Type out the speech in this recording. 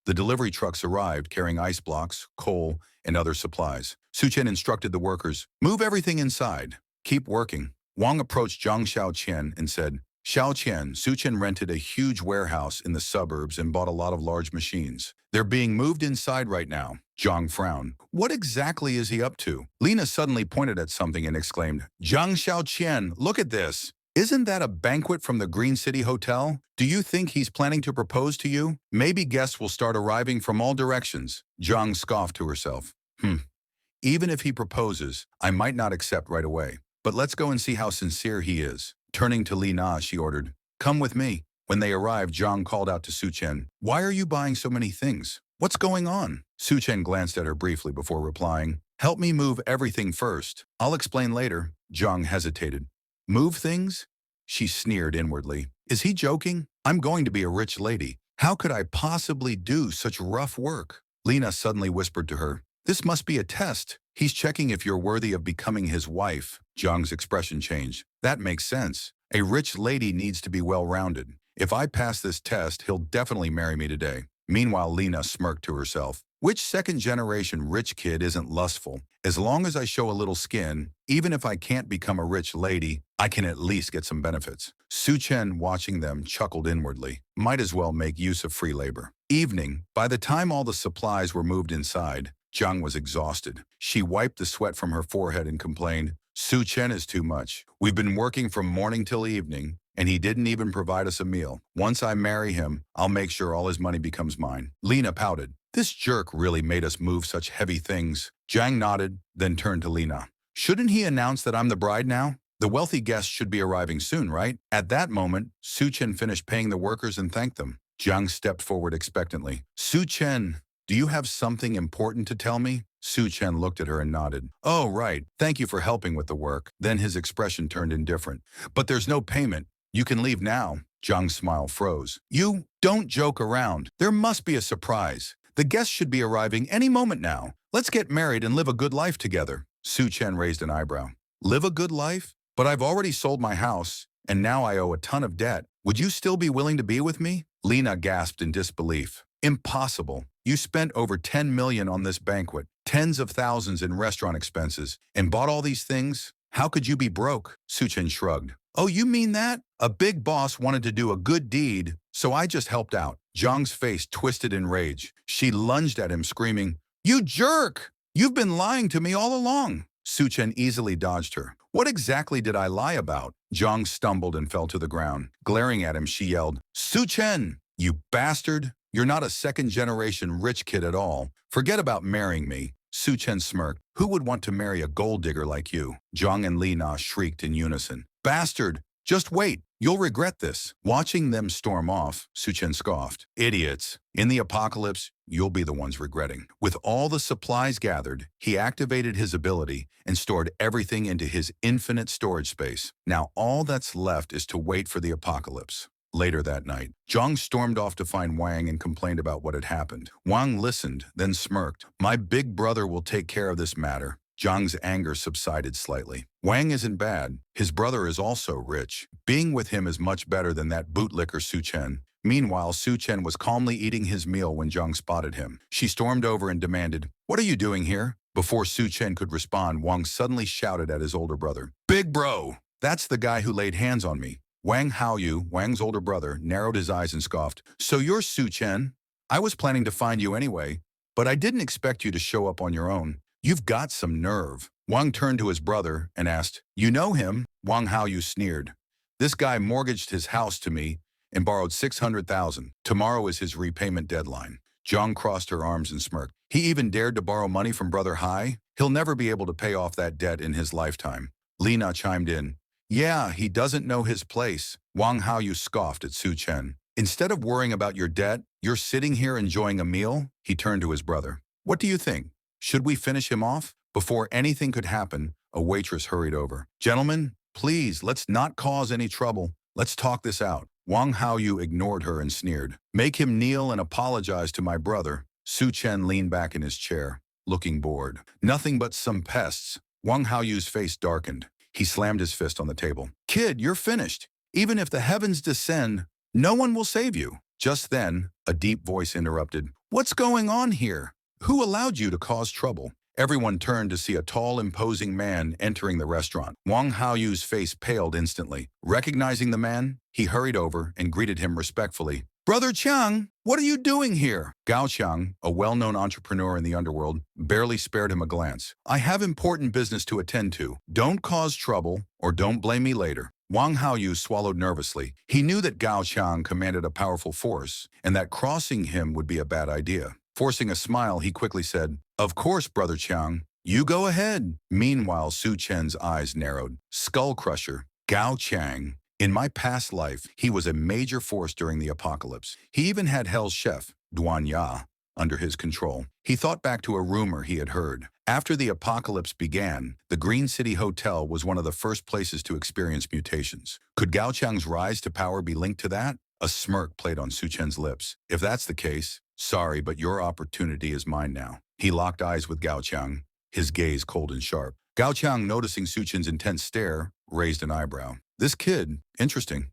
The delivery trucks arrived carrying ice blocks, coal, and other supplies. 𝗁𝗁 instructed the workers, "Move everything inside. Keep working." Wang approached Zhang Xiaoqian and said, "Xiaoqian, 𝗁𝗁 rented a huge warehouse in the suburbs and bought a lot of large machines. They're being moved inside right now." Zhang frowned. "What exactly is he up to?" Lena suddenly pointed at something and exclaimed, "Zhang Xiaoqian, look at this. Isn't that a banquet from the Green City Hotel? Do you think he's planning to propose to you? Maybe guests will start arriving from all directions." Zhang scoffed to herself. Even if he proposes, I might not accept right away. But let's go and see how sincere he is." Turning to Lena, she ordered, "Come with me." When they arrived, Zhang called out to 𝗁𝗁, "Why are you buying so many things? What's going on?" 𝗁𝗁 glanced at her briefly before replying, "Help me move everything first. I'll explain later." Zhang hesitated. "Move things?" She sneered inwardly. "Is he joking? I'm going to be a rich lady. How could I possibly do such rough work?" Lena suddenly whispered to her, "This must be a test. He's checking if you're worthy of becoming his wife." Zhang's expression changed. "That makes sense. A rich lady needs to be well-rounded. If I pass this test, he'll definitely marry me today." Meanwhile, Lena smirked to herself. Which second-generation rich kid isn't lustful? As long as I show a little skin, even if I can't become a rich lady, I can at least get some benefits. 𝗁𝗁, watching them, chuckled inwardly. Might as well make use of free labor. Evening. By the time all the supplies were moved inside, Zhang was exhausted. She wiped the sweat from her forehead and complained, "𝗁𝗁 is too much. We've been working from morning till evening, and he didn't even provide us a meal. Once I marry him, I'll make sure all his money becomes mine." Lena pouted. "This jerk really made us move such heavy things." Zhang nodded, then turned to Lena. "Shouldn't he announce that I'm the bride now? The wealthy guests should be arriving soon, right?" At that moment, 𝗁𝗁 finished paying the workers and thanked them. Zhang stepped forward expectantly. "𝗁𝗁, do you have something important to tell me?" 𝗁𝗁 looked at her and nodded. "Oh, right. Thank you for helping with the work." Then his expression turned indifferent. "But there's no payment. You can leave now." Zhang's smile froze. "You don't joke around. There must be a surprise. The guests should be arriving any moment now. Let's get married and live a good life together." 𝗁𝗁 raised an eyebrow. "Live a good life? But I've already sold my house, and now I owe a ton of debt. Would you still be willing to be with me?" Lena gasped in disbelief. "Impossible. You spent over 10 million on this banquet, tens of thousands in restaurant expenses, and bought all these things? How could you be broke?" 𝗁𝗁 shrugged. "Oh, you mean that? A big boss wanted to do a good deed, so I just helped out." Zhang's face twisted in rage. She lunged at him, screaming, "You jerk! You've been lying to me all along." 𝗁𝗁 easily dodged her. "What exactly did I lie about?" Zhang stumbled and fell to the ground. Glaring at him, she yelled, "𝗁𝗁, you bastard! You're not a second-generation rich kid at all. Forget about marrying me." 𝗁𝗁 smirked. "Who would want to marry a gold digger like you?" Zhang and Lena shrieked in unison. "Bastard! Just wait. You'll regret this." Watching them storm off, 𝗁𝗁 scoffed. "Idiots. In the apocalypse, you'll be the ones regretting." With all the supplies gathered, he activated his ability and stored everything into his infinite storage space. Now all that's left is to wait for the apocalypse. Later that night, Zhang stormed off to find Wang and complained about what had happened. Wang listened, then smirked. "My big brother will take care of this matter." Zhang's anger subsided slightly. Wang isn't bad. His brother is also rich. Being with him is much better than that bootlicker 𝗁𝗁. Meanwhile, 𝗁𝗁 was calmly eating his meal when Zhang spotted him. She stormed over and demanded, "What are you doing here?" Before 𝗁𝗁 could respond, Wang suddenly shouted at his older brother, "Big bro! That's the guy who laid hands on me." 𝗤𝗄, Wang's older brother, narrowed his eyes and scoffed, "So you're 𝗁𝗁? I was planning to find you anyway, but I didn't expect you to show up on your own. You've got some nerve." Wang turned to his brother and asked, "You know him?" 𝗤𝗄 sneered. "This guy mortgaged his house to me and borrowed 600,000. Tomorrow is his repayment deadline." Zhang crossed her arms and smirked. "He even dared to borrow money from Brother Hai? He'll never be able to pay off that debt in his lifetime." Lena chimed in, "Yeah, he doesn't know his place." 𝗤𝗄 scoffed at 𝗁𝗁. "Instead of worrying about your debt, you're sitting here enjoying a meal?" He turned to his brother. "What do you think? Should we finish him off?" Before anything could happen, a waitress hurried over. "Gentlemen, please, let's not cause any trouble. Let's talk this out." 𝗤𝗄 ignored her and sneered. "Make him kneel and apologize to my brother." 𝗁𝗁 leaned back in his chair, looking bored. "Nothing but some pests." 𝗤𝗄's face darkened. He slammed his fist on the table. "Kid, you're finished. Even if the heavens descend, no one will save you." Just then, a deep voice interrupted. What's going on here? Who allowed you to cause trouble? Everyone turned to see a tall, imposing man entering the restaurant. Wang Haoyu's face paled instantly. Recognizing the man, he hurried over and greeted him respectfully. Brother Chang, what are you doing here? Gao Chang, a well-known entrepreneur in the underworld, barely spared him a glance. I have important business to attend to. Don't cause trouble or don't blame me later. Wang Haoyu swallowed nervously. He knew that Gao Chang commanded a powerful force and that crossing him would be a bad idea. Forcing a smile, he quickly said, Of course, Brother Chang. You go ahead. Meanwhile, Su Chen's eyes narrowed. Skull Crusher, Gao Chang. In my past life, he was a major force during the apocalypse. He even had Hell's chef, 𝗲𝗏𝗀, under his control. He thought back to a rumor he had heard. After the apocalypse began, the Green City Hotel was one of the first places to experience mutations. Could Gao Chang's rise to power be linked to that? A smirk played on Su Chen's lips. If that's the case, sorry, but your opportunity is mine now. He locked eyes with Gao Chang, his gaze cold and sharp. Gao Chang, noticing Su Chen's intense stare, raised an eyebrow. This kid, interesting.